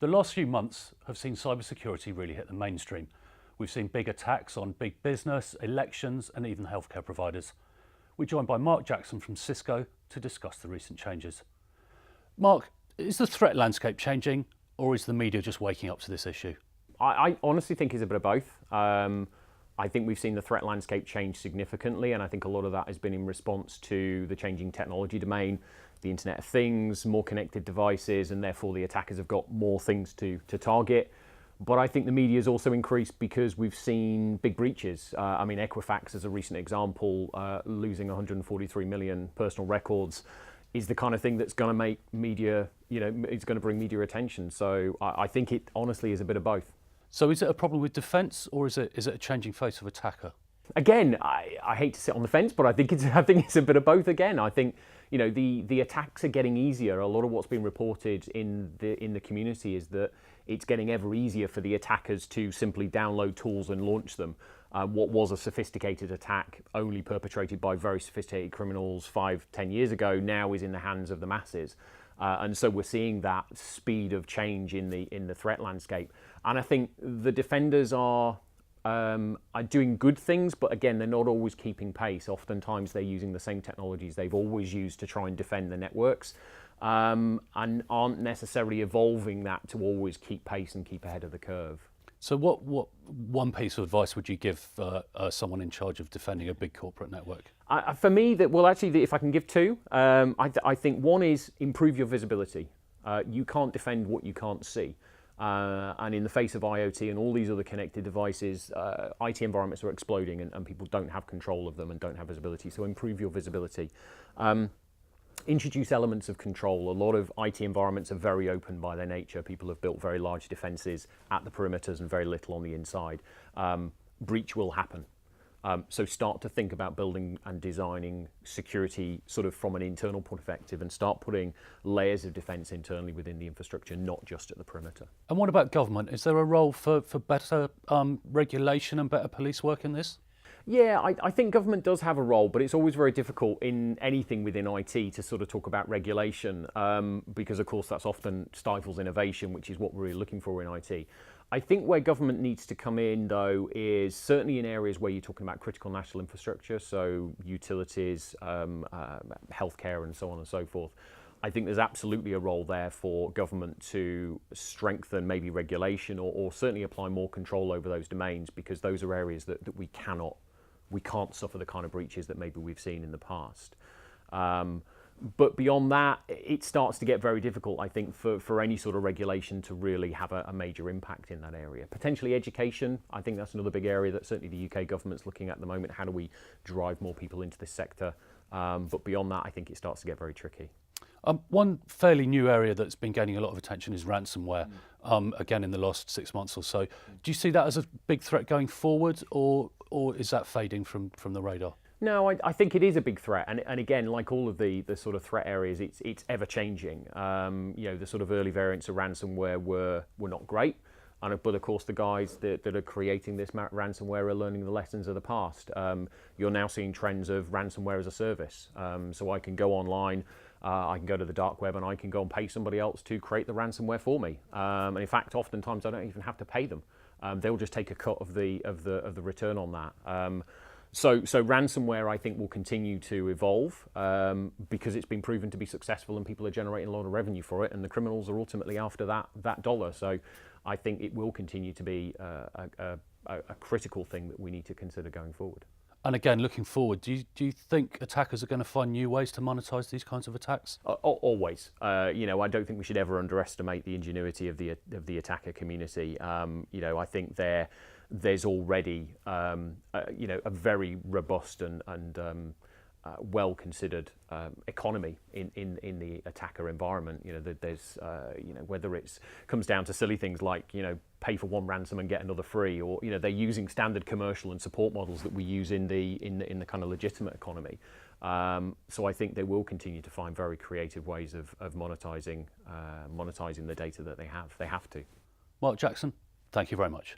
The last few months have seen cybersecurity really hit the mainstream. We've seen big attacks on big business, elections, and even healthcare providers. We're joined by Mark Jackson from Cisco to discuss the recent changes. Mark, is the threat landscape changing, or is the media just waking up to this issue? I honestly think it's a bit of both. I think we've seen the threat landscape change significantly, and I think a lot of that has been in response to the changing technology domain, the Internet of Things, more connected devices, and therefore the attackers have got more things to target. But I think the media has also increased because we've seen big breaches. I mean, Equifax, as a recent example, losing 143 million personal records is the kind of thing that's going to make media, it's going to bring media attention. So I think it honestly is a bit of both. So is it a problem with defence, or is it a changing face of attacker? Again, I hate to sit on the fence, but I think it's a bit of both. Again, I think the attacks are getting easier. A lot of what's been reported in the community is that it's getting ever easier for the attackers to simply download tools and launch them. What was a sophisticated attack only perpetrated by very sophisticated criminals 5-10 years ago now is in the hands of the masses. And so we're seeing that speed of change in the threat landscape. And I think the defenders are doing good things, but again, they're not always keeping pace. Oftentimes they're using the same technologies they've always used to try and defend the networks, and aren't necessarily evolving that to always keep pace and keep ahead of the curve. So what one piece of advice would you give someone in charge of defending a big corporate network? For me, if I can give two, I think one is improve your visibility. You can't defend what you can't see. And in the face of IoT and all these other connected devices, IT environments are exploding and people don't have control of them and don't have visibility. So improve your visibility. Introduce elements of control. A lot of IT environments are very open by their nature. People have built very large defenses at the perimeters and very little on the inside. Breach will happen. So start to think about building and designing security sort of from an internal perspective and start putting layers of defense internally within the infrastructure, not just at the perimeter. And what about government? Is there a role for better regulation and better police work in this? Yeah, I think government does have a role, but it's always very difficult in anything within IT to sort of talk about regulation because, of course, that's often stifles innovation, which is what we're really looking for in IT. I think where government needs to come in, though, is certainly in areas where you're talking about critical national infrastructure, so utilities, healthcare, and so on and so forth. I think there's absolutely a role there for government to strengthen maybe regulation or certainly apply more control over those domains, because those are areas that we can't suffer the kind of breaches that maybe we've seen in the past. But beyond that, it starts to get very difficult, I think, for any sort of regulation to really have a major impact in that area. Potentially education, I think that's another big area that certainly the UK government's looking at the moment. How do we drive more people into this sector? But beyond that, I think it starts to get very tricky. One fairly new area that's been gaining a lot of attention is ransomware, again in the last 6 months or so. Do you see that as a big threat going forward, or is that fading from the radar? No, I think it is a big threat, and again, like all of the sort of threat areas, it's ever changing. The sort of early variants of ransomware were not great, but of course the guys that are creating this ransomware are learning the lessons of the past. You're now seeing trends of ransomware as a service, so I can go online. I can go to the dark web and I can go and pay somebody else to create the ransomware for me. And in fact, oftentimes I don't even have to pay them. They'll just take a cut of the return on that. So ransomware, I think, will continue to evolve because it's been proven to be successful and people are generating a lot of revenue for it, and the criminals are ultimately after that dollar. So I think it will continue to be a critical thing that we need to consider going forward. And again, looking forward, do you think attackers are going to find new ways to monetize these kinds of attacks? Always. I don't think we should ever underestimate the ingenuity of the attacker community. I think there's already a very robust and well-considered economy in the attacker environment. There's whether it comes down to silly things like pay for one ransom and get another free, or they're using standard commercial and support models that we use in the kind of legitimate economy. So I think they will continue to find very creative ways of monetizing the data that they have. They have to. Mark Jackson, thank you very much.